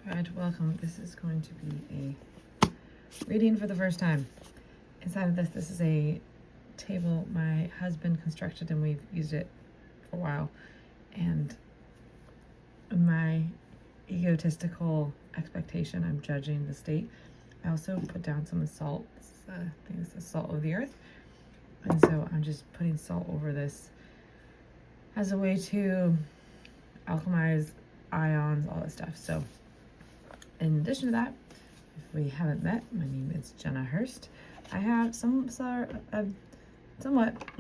Alright, welcome. This is going to be a reading for the first time. Inside of this is a table my husband constructed and we've used it for a while. And in my egotistical expectation, I'm judging the state. I also put down some salt. I think it's the salt of the earth. And so I'm just putting salt over this as a way to alchemize ions, all that stuff. So in addition to that, if we haven't met, my name is Jenna Hurst. I have somewhat of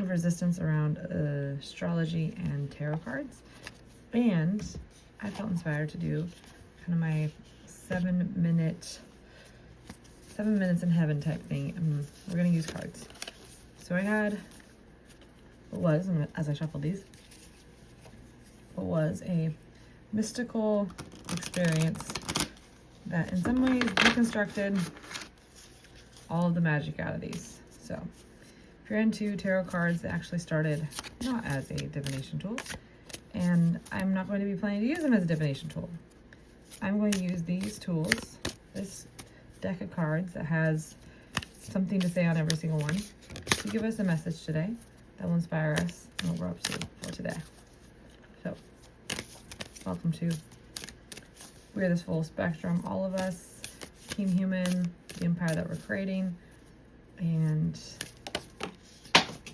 resistance around astrology and tarot cards, and I felt inspired to do kind of my 7 minutes in heaven type thing, and we're gonna use cards. So I had as I shuffled these, what was a mystical experience that in some ways deconstructed all of the magic out of these. So if you're into tarot cards, they actually started not as a divination tool, and I'm not going to be planning to use them as a divination tool. I'm going to use these tools, this deck of cards that has something to say on every single one, to give us a message today that will inspire us and what we're up to for today. So welcome to We're This Full Spectrum, all of us, Team Human, the empire that we're creating. And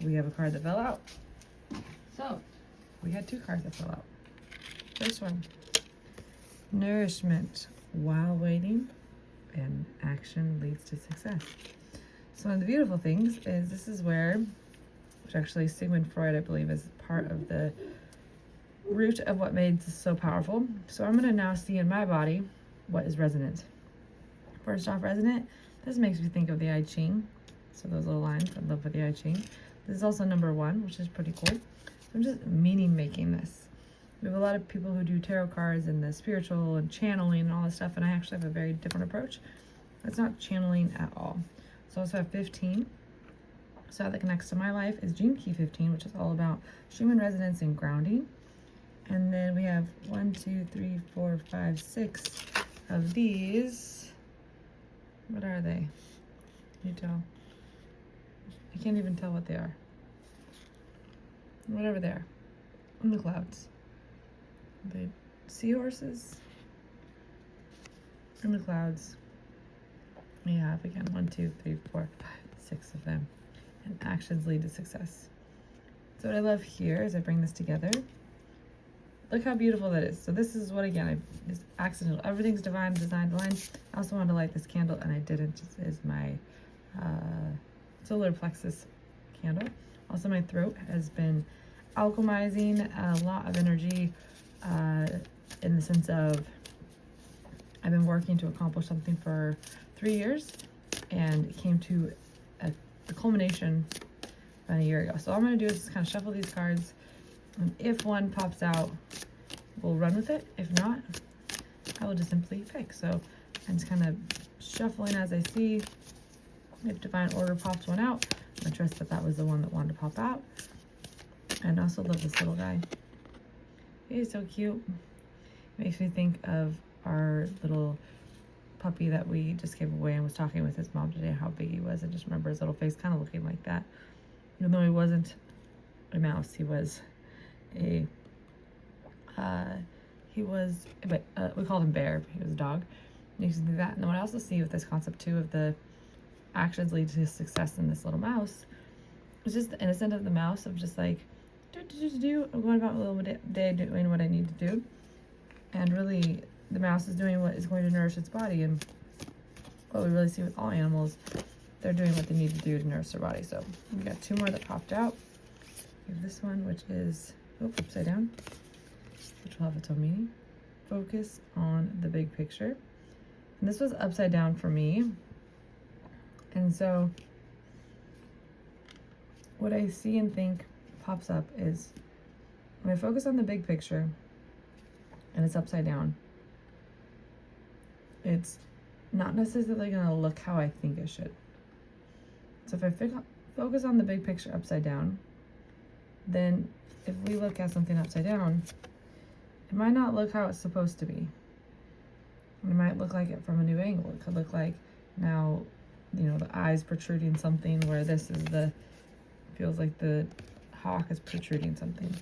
we have a card that fell out. So we had 2 cards that fell out. First one, nourishment while waiting, and action leads to success. So one of the beautiful things is this is where, which actually Sigmund Freud, I believe, is part of the root of what made this so powerful. So I'm going to now see in my body what is resonant. First off, resonant, this makes me think of the I Ching. So those little lines, I love with the I Ching. This is also number 1, which is pretty cool. I'm just meaning making this. We have a lot of people who do tarot cards and the spiritual and channeling and all this stuff, and I actually have a very different approach. It's not channeling at all. So I also have 15. So that connects to my life is Gene Key 15, which is all about human resonance and grounding. And then we have 1, 2, 3, 4, 5, 6 of these. What are they? Can you tell? I can't even tell what they are. Whatever they are. In the clouds. The seahorses. In the clouds. We have, again, 1, 2, 3, 4, 5, 6 of them. And actions lead to success. So what I love here is I bring this together. Look how beautiful that is. So this is what, again, is accidental. Everything's divine, designed, divine. I also wanted to light this candle, and I didn't. This is my solar plexus candle. Also, my throat has been alchemizing a lot of energy in the sense of I've been working to accomplish something for 3 years, and it came to the culmination about a year ago. So all I'm going to do is just kind of shuffle these cards. And if one pops out, we'll run with it. If not, I will just simply pick. So I'm just kind of shuffling as I see. If divine order pops one out, I trust that that was the one that wanted to pop out. And I also love this little guy. He's so cute. Makes me think of our little puppy that we just gave away, and was talking with his mom today how big he was. I just remember his little face kind of looking like that. Even though he wasn't a mouse, he was a we called him Bear, but he was a dog. And you can see that. And then what I also see with this concept too of the actions lead to success in this little mouse, it's just the innocent of the mouse of just like I'm going about a little day doing what I need to do, and really the mouse is doing what is going to nourish its body. And what we really see with all animals, they're doing what they need to do to nourish their body. So we got 2 more that popped out. We have this one, which is upside down, which will have its own meaning. Focus on the big picture. And this was upside down for me. And so what I see and think pops up is when I focus on the big picture and it's upside down, it's not necessarily going to look how I think it should. So if I focus on the big picture upside down, then if we look at something upside down, it might not look how it's supposed to be. We might might look like it from a new angle. It could look like now, you know, the eyes protruding something, where this is feels like the hawk is protruding something.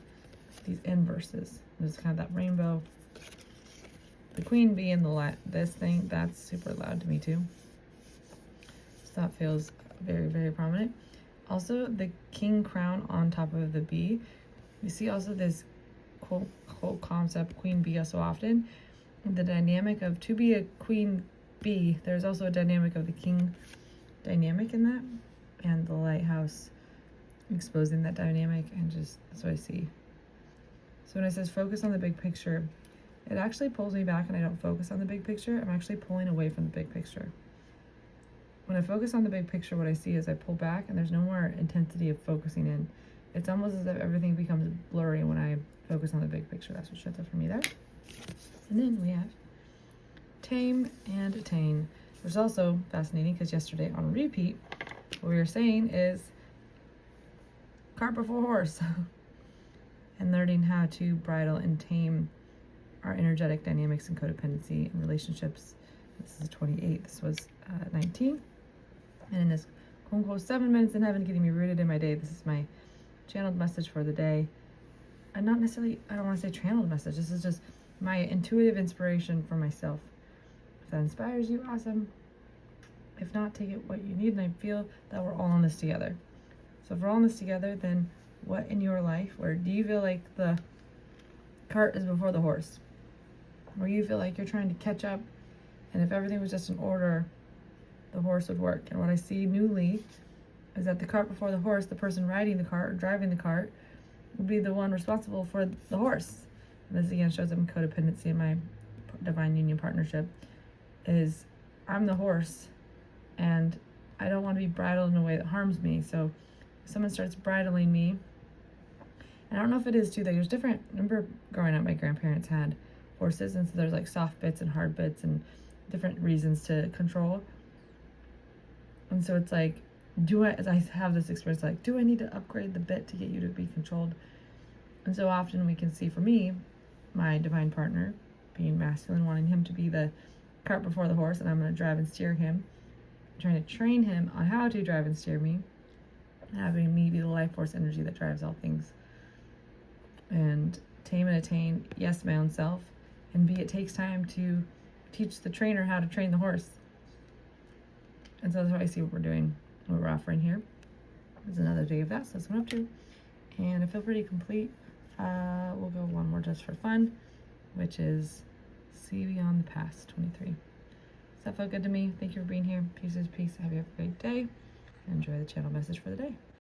These inverses. There's kind of that rainbow. The queen bee and this thing, that's super loud to me too. So that feels very, very prominent. Also, the king crown on top of the bee. You see also this whole concept, queen bee, so often. The dynamic of, to be a queen bee, there's also a dynamic of the king dynamic in that. And the lighthouse exposing that dynamic, and just, that's what I see. So when it says focus on the big picture, it actually pulls me back and I don't focus on the big picture. I'm actually pulling away from the big picture. When I focus on the big picture, what I see is I pull back and there's no more intensity of focusing in. It's almost as if everything becomes blurry when I focus on the big picture. That's what shows up for me there. And then we have tame and attain. Which is also fascinating because yesterday on repeat, what we were saying is cart before horse. And learning how to bridle and tame our energetic dynamics and codependency and relationships. This is 28. This was 19. And in this quote unquote 7 minutes in heaven, getting me rooted in my day, this is my channeled message for the day. And not necessarily, I don't want to say channeled message. This is just my intuitive inspiration for myself. If that inspires you, awesome. If not, take it what you need. And I feel that we're all in this together. So if we're all in this together, then what in your life, or do you feel like the cart is before the horse? Or you feel like you're trying to catch up, and if everything was just in order, the horse would work. And what I see newly is that the cart before the horse, the person riding the cart or driving the cart, would be the one responsible for the horse. And this again shows up in codependency in my divine union partnership, is I'm the horse and I don't want to be bridled in a way that harms me. So if someone starts bridling me, and I don't know if it is too, there's different, remember growing up, my grandparents had horses, and so there's like soft bits and hard bits and different reasons to control. And so it's like, as I have this experience, like, do I need to upgrade the bit to get you to be controlled? And so often we can see, for me, my divine partner being masculine, wanting him to be the cart before the horse, and I'm going to drive and steer him, trying to train him on how to drive and steer me, having me be the life force energy that drives all things. And tame and attain, yes, my own self, and B, it takes time to teach the trainer how to train the horse. And so that's why I see what we're doing, what we're offering here. It's another day of that, so that's what I'm up to. And I feel pretty complete. We'll go one more just for fun, which is See Beyond the Past, 23. Does that feel good to me? Thank you for being here. Peace is peace. I hope you have a great day. Enjoy the channel message for the day.